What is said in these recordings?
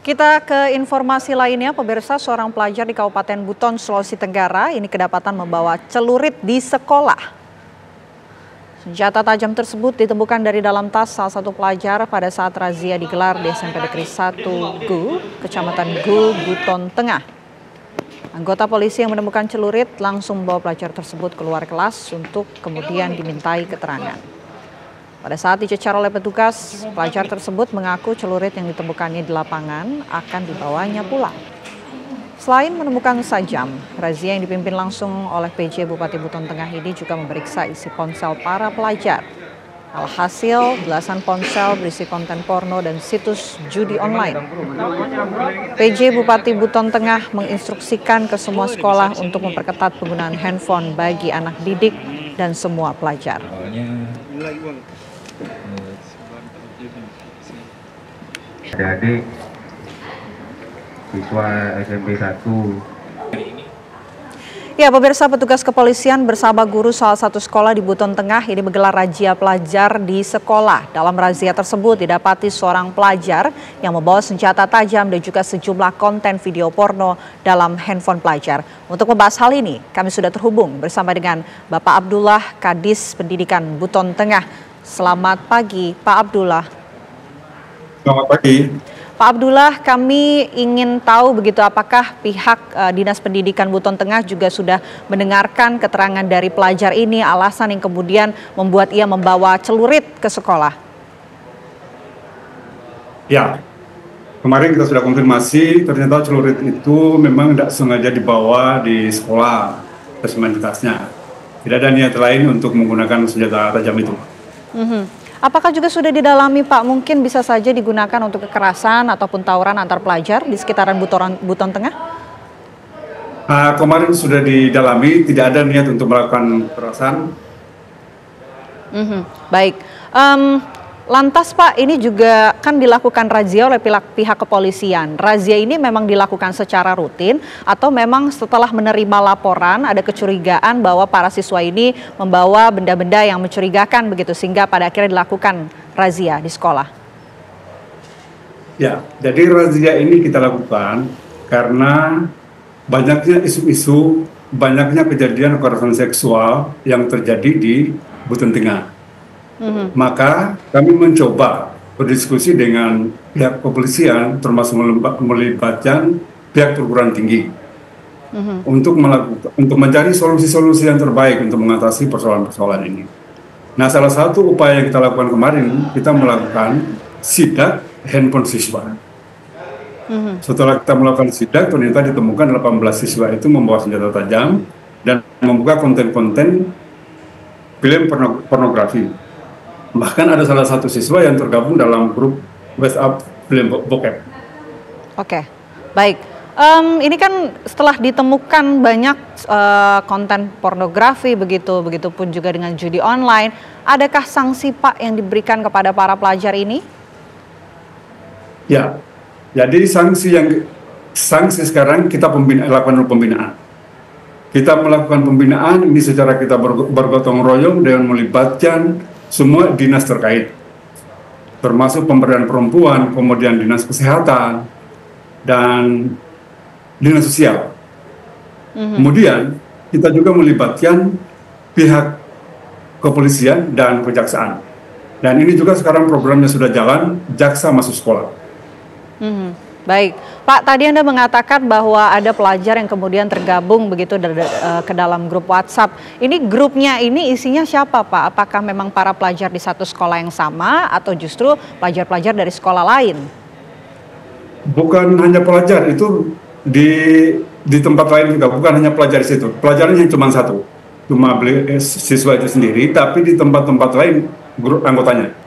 Kita ke informasi lainnya, pemirsa, seorang pelajar di Kabupaten Buton, Sulawesi Tenggara ini kedapatan membawa celurit di sekolah. Senjata tajam tersebut ditemukan dari dalam tas salah satu pelajar pada saat razia digelar di SMP Negeri 1 Gu, Kecamatan Gu, Buton Tengah. Anggota polisi yang menemukan celurit langsung membawa pelajar tersebut keluar kelas untuk kemudian dimintai keterangan. Pada saat dicecar oleh petugas, pelajar tersebut mengaku celurit yang ditemukannya di lapangan akan dibawanya pulang. Selain menemukan sajam, razia yang dipimpin langsung oleh PJ Bupati Buton Tengah ini juga memeriksa isi ponsel para pelajar. Alhasil, belasan ponsel berisi konten porno dan situs judi online. PJ Bupati Buton Tengah menginstruksikan ke semua sekolah untuk memperketat penggunaan handphone bagi anak didik dan semua pelajar. Jadi siswa SMP 1. Ya, pemirsa, petugas kepolisian bersama guru salah satu sekolah di Buton Tengah ini menggelar razia pelajar di sekolah. Dalam razia tersebut didapati seorang pelajar yang membawa senjata tajam dan juga sejumlah konten video porno dalam handphone pelajar. Untuk membahas hal ini, kami sudah terhubung bersama dengan Bapak Abdullah, Kadis Pendidikan Buton Tengah. Selamat pagi, Pak Abdullah. Selamat pagi. Pak Abdullah, kami ingin tahu begitu apakah pihak Dinas Pendidikan Buton Tengah juga sudah mendengarkan keterangan dari pelajar ini, alasan yang kemudian membuat ia membawa celurit ke sekolah? Ya, kemarin kita sudah konfirmasi ternyata celurit itu memang tidak sengaja dibawa di sekolah resmenitasnya. Tidak ada niat lain untuk menggunakan senjata tajam itu. Apakah juga sudah didalami, Pak? Mungkin bisa saja digunakan untuk kekerasan ataupun tawuran antar pelajar di sekitaran Buton Tengah? Kemarin sudah didalami, tidak ada niat untuk melakukan kekerasan. Baik. Lantas, Pak, ini juga kan dilakukan razia oleh pihak kepolisian. Razia ini memang dilakukan secara rutin atau memang setelah menerima laporan ada kecurigaan bahwa para siswa ini membawa benda-benda yang mencurigakan begitu sehingga pada akhirnya dilakukan razia di sekolah? Ya, jadi razia ini kita lakukan karena banyaknya isu-isu, banyaknya kejadian kekerasan seksual yang terjadi di Buton Tengah. Maka kami mencoba berdiskusi dengan pihak kepolisian, termasuk melibatkan pihak perguruan tinggi, untuk mencari solusi-solusi yang terbaik untuk mengatasi persoalan-persoalan ini. Nah, salah satu upaya yang kita lakukan kemarin, kita melakukan sidak handphone siswa. Setelah kita melakukan sidak, ternyata ditemukan 18 siswa itu membawa senjata tajam dan membuka konten-konten film pornografi. Bahkan ada salah satu siswa yang tergabung dalam grup WhatsApp film bokep. Oke, baik. Ini kan setelah ditemukan banyak konten pornografi begitupun juga dengan judi online. Adakah sanksi, Pak, yang diberikan kepada para pelajar ini? Ya, jadi sanksi sekarang kita lakukan pembinaan. Kita melakukan pembinaan ini secara kita bergotong royong dengan melibatkan semua dinas terkait, termasuk pemberdayaan perempuan, kemudian dinas kesehatan, dan dinas sosial. Kemudian kita juga melibatkan pihak kepolisian dan kejaksaan. Dan ini juga sekarang programnya sudah jalan, jaksa masuk sekolah. Baik, Pak, tadi Anda mengatakan bahwa ada pelajar yang kemudian tergabung begitu ke dalam grup WhatsApp. Ini grupnya ini isinya siapa, Pak? Apakah memang para pelajar di satu sekolah yang sama atau justru pelajar-pelajar dari sekolah lain? Bukan hanya pelajar, itu di tempat lain juga, bukan hanya pelajar di situ. Pelajarannya cuma satu, cuma siswa itu sendiri, tapi di tempat-tempat lain grup anggotanya.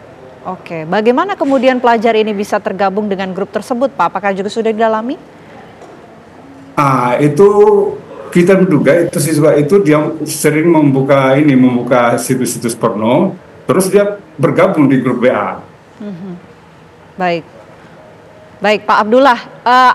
Oke, bagaimana kemudian pelajar ini bisa tergabung dengan grup tersebut, Pak? Apakah juga sudah didalami? Itu kita menduga itu siswa itu dia sering membuka situs-situs porno, terus dia bergabung di grup WA. Baik. Baik, Pak Abdullah,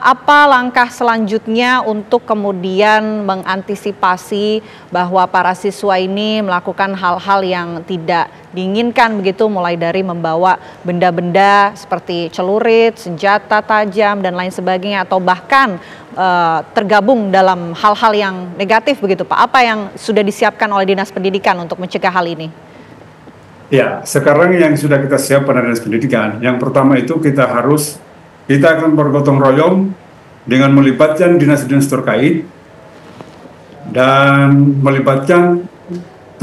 apa langkah selanjutnya untuk kemudian mengantisipasi bahwa para siswa ini melakukan hal-hal yang tidak diinginkan begitu, mulai dari membawa benda-benda seperti celurit, senjata tajam, dan lain sebagainya, atau bahkan tergabung dalam hal-hal yang negatif begitu, Pak? Apa yang sudah disiapkan oleh Dinas Pendidikan untuk mencegah hal ini? Ya, sekarang yang sudah kita siapkan dari Dinas Pendidikan, yang pertama itu kita akan bergotong royong dengan melibatkan dinas-dinas terkait dan melibatkan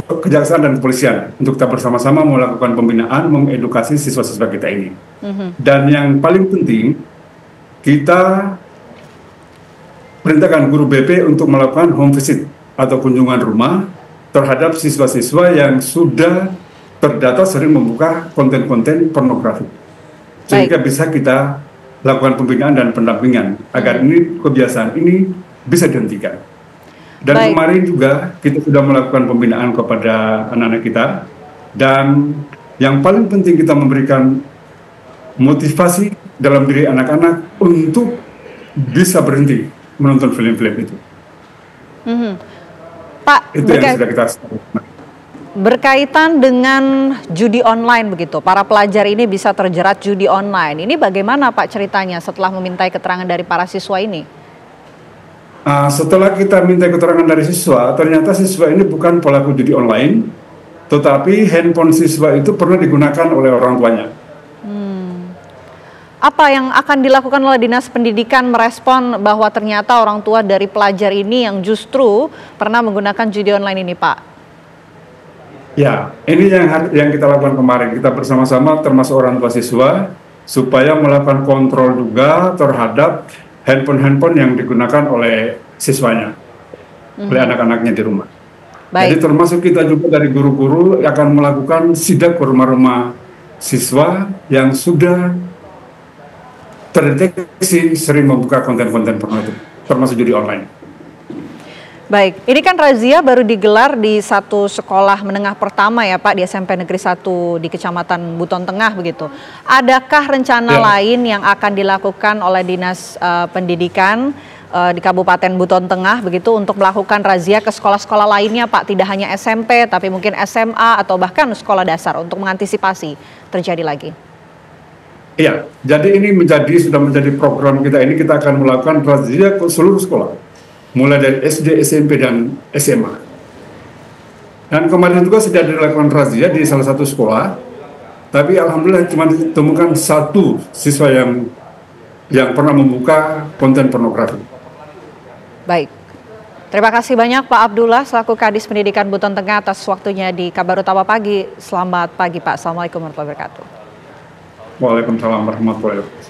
kejaksaan dan kepolisian untuk kita bersama-sama melakukan pembinaan, mengedukasi siswa-siswa kita ini. Dan yang paling penting, kita perintahkan guru BP untuk melakukan home visit atau kunjungan rumah terhadap siswa-siswa yang sudah terdata sering membuka konten-konten pornografi. Sehingga bisa kita lakukan pembinaan dan pendampingan agar ini kebiasaan ini bisa dihentikan. Dan kemarin juga kita sudah melakukan pembinaan kepada anak-anak kita, dan yang paling penting kita memberikan motivasi dalam diri anak-anak untuk bisa berhenti menonton film-film itu. Pak, itu yang sudah kita berkaitan dengan judi online begitu, para pelajar ini bisa terjerat judi online. Ini bagaimana Pak ceritanya setelah memintai keterangan dari para siswa ini? Setelah kita minta keterangan dari siswa, ternyata siswa ini bukan pelaku judi online, tetapi handphone siswa itu pernah digunakan oleh orang tuanya. Apa yang akan dilakukan oleh Dinas Pendidikan merespon bahwa ternyata orang tua dari pelajar ini yang justru pernah menggunakan judi online ini, Pak? Ya, ini yang kita lakukan kemarin. Kita bersama-sama termasuk orang tua siswa supaya melakukan kontrol juga terhadap handphone-handphone yang digunakan oleh siswanya, oleh anak-anaknya di rumah. Jadi termasuk kita juga dari guru-guru akan melakukan sidak ke rumah-rumah siswa yang sudah terdeteksi sering membuka konten-konten pornografi, termasuk judi online. Baik, ini kan razia baru digelar di satu sekolah menengah pertama ya Pak, di SMP Negeri 1 di Kecamatan Buton Tengah begitu. Adakah rencana lain yang akan dilakukan oleh Dinas Pendidikan di Kabupaten Buton Tengah begitu untuk melakukan razia ke sekolah-sekolah lainnya Pak? Tidak hanya SMP tapi mungkin SMA atau bahkan sekolah dasar untuk mengantisipasi terjadi lagi. Iya, jadi ini sudah menjadi program kita ini, kita akan melakukan razia ke seluruh sekolah. Mulai dari SD, SMP, dan SMA. Dan kemarin juga sudah dilakukan razia di salah satu sekolah, tapi alhamdulillah cuma ditemukan satu siswa yang pernah membuka konten pornografi. Baik, terima kasih banyak Pak Abdullah selaku Kadis Pendidikan Buton Tengah atas waktunya di Kabar Utama Pagi. Selamat pagi Pak, Assalamualaikum warahmatullahi wabarakatuh. Waalaikumsalam warahmatullahi wabarakatuh.